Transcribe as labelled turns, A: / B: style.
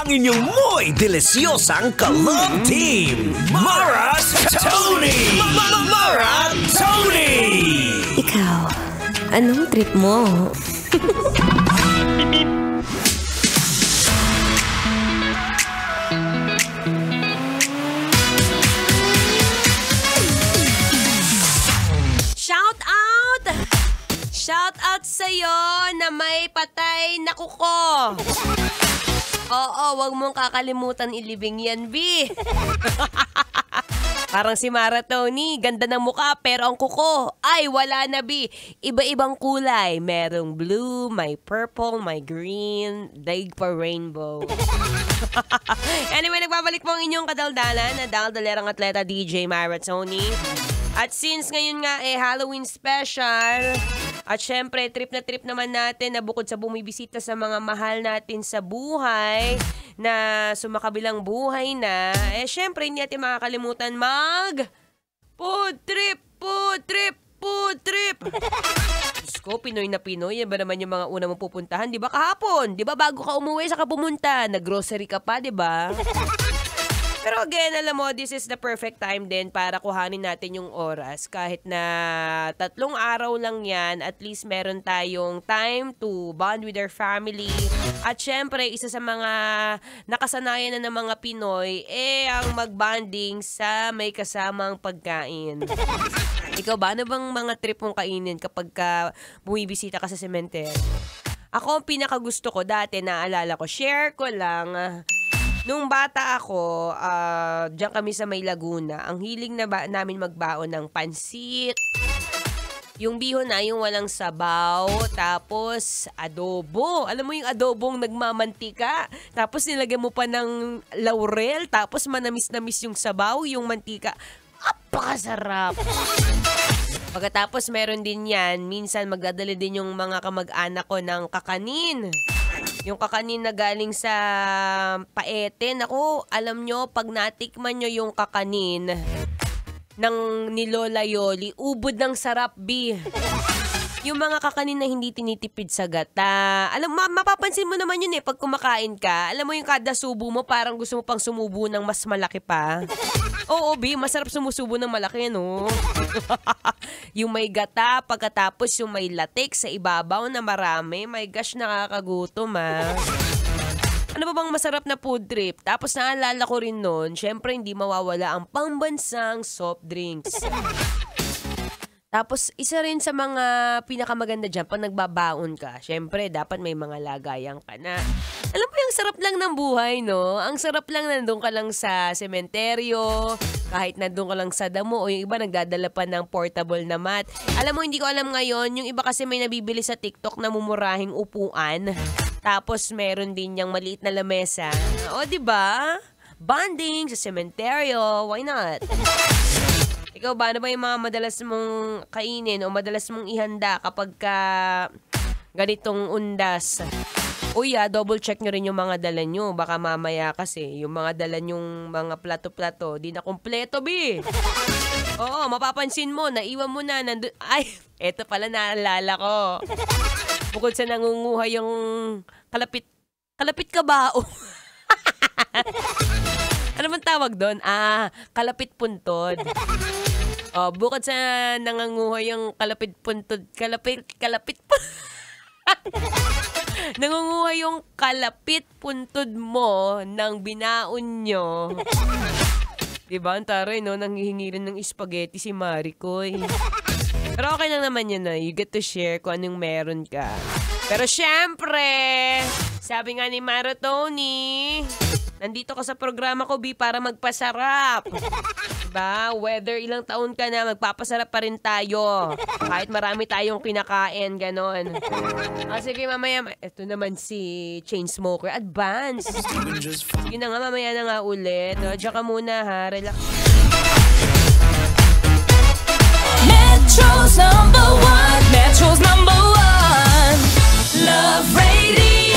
A: Ang inyong muy deliciosang ka-love team, Mara's Tony! Mara Tony!
B: Ikaw, anong trip mo?
C: Shout out sa'yo na may patay na kuko. Oo, wag mong kakalimutan ilibing yan, B. Parang si Mara Tony, ganda ng mukha pero ang kuko, ay wala na, B. Iba-ibang kulay. Merong blue, may purple, may green, daig pa rainbow. Anyway, nagbabalik po ang inyong kadaldalan na daldalerang atleta DJ Mara Tony. At since ngayon nga Halloween special, at syempre trip na trip naman natin na bukod sa bumibisita sa mga mahal natin sa buhay, na sumakabilang buhay na, syempre hindi natin makakalimutan food trip! Diyos ko, Pinoy na Pinoy, yan ba naman yung mga una mong pupuntahan? Di ba kahapon? Di ba bago ka umuwi sa pumunta, nag-grocery ka pa, di ba? Pero again, alam mo, this is the perfect time din para kuhanin natin yung oras. Kahit na 3 araw lang yan, at least meron tayong time to bond with our family. At syempre, isa sa mga nakasanayan na ng mga Pinoy, ang magbanding sa may kasamang pagkain. Ikaw ba, ano bang mga trip mong kainin kapag bumibisita ka sa sementeryo? Ako, ang pinakagusto ko dati, naalala ko, share ko lang. Nung bata ako, diyan kami sa May Laguna, ang hiling namin magbaon ng pansit. Yung bihon na yung walang sabaw, tapos adobo. Alam mo yung adobong nagmamantika, tapos nilagyan mo pa ng laurel, tapos manamis-namis yung sabaw, yung mantika. Apakasarap! Pagkatapos meron din yan, minsan magdadala din yung mga kamag-anak ko ng kakanin. Yung kakanin na galing sa Paete. Naku, alam nyo, pag natikman nyo yung kakanin ng ni Lola Yoli, ubod ng sarap, B. Yung mga kakanin na hindi tinitipid sa gata. Alam, mapapansin mo naman yun pag kumakain ka. Alam mo yung kada subo mo, parang gusto mo pang sumubo ng mas malaki pa. Oo, B, masarap sumusubo ng malaki, no? Yung may gata, pagkatapos yung may latex sa ibabaw na marami. My gosh, nakakagutom, Ano ba bang masarap na food trip? Tapos naalala ko rin nun, syempre hindi mawawala ang pambansang soft drinks. Tapos, isa rin sa mga pinakamaganda dyan, pag nagbabaon ka, syempre, dapat may mga lagayan ka na. Alam mo, yung sarap lang ng buhay, no? Ang sarap lang nandun ka lang sa sementeryo, kahit nandun ka lang sa damo, o yung iba nagdadala pa ng portable na mat. Alam mo, hindi ko alam ngayon, yung iba kasi may nabibili sa TikTok na mumurahing upuan. Tapos, meron din yung maliit na lamesa. O, diba? Bonding sa sementeryo, why not? Ikaw ba, ano ba yung mga madalas mong kainin o madalas mong ihanda kapag ganitong undas? Uy, double check nyo rin yung mga dala nyo. Baka mamaya kasi yung mga dala nyong mga plato-plato, di na kumpleto, B. Oo, mapapansin mo, naiwan mo na. Ay, eto pala naalala ko. Bukod sa nangunguha yung kalapit kabao. Ano man tawag doon? Kalapit puntod. Bukod sa nanganguha yung kalapit puntod, nangunguha yung kalapit puntod mo ng binaon nyo. Diba? Ang taray, no? Nanghihingi rin ng spaghetti si Maricoy. Pero okay lang naman yun, you get to share kung anong meron ka. Pero syempre, sabi nga ni Mara Tony, nandito ka sa programa ko, B, para magpasarap. Diba? Whether ilang taon ka na, magpapasarap pa rin tayo. Kahit marami tayong kinakain, ganon. Sige, mamaya, ito naman si Chainsmoker. Advance. Yun na nga, mamaya na nga ulit. Diyan ka muna, ha? Relax.
D: Metro's #1, Metro's #1, Love Radio.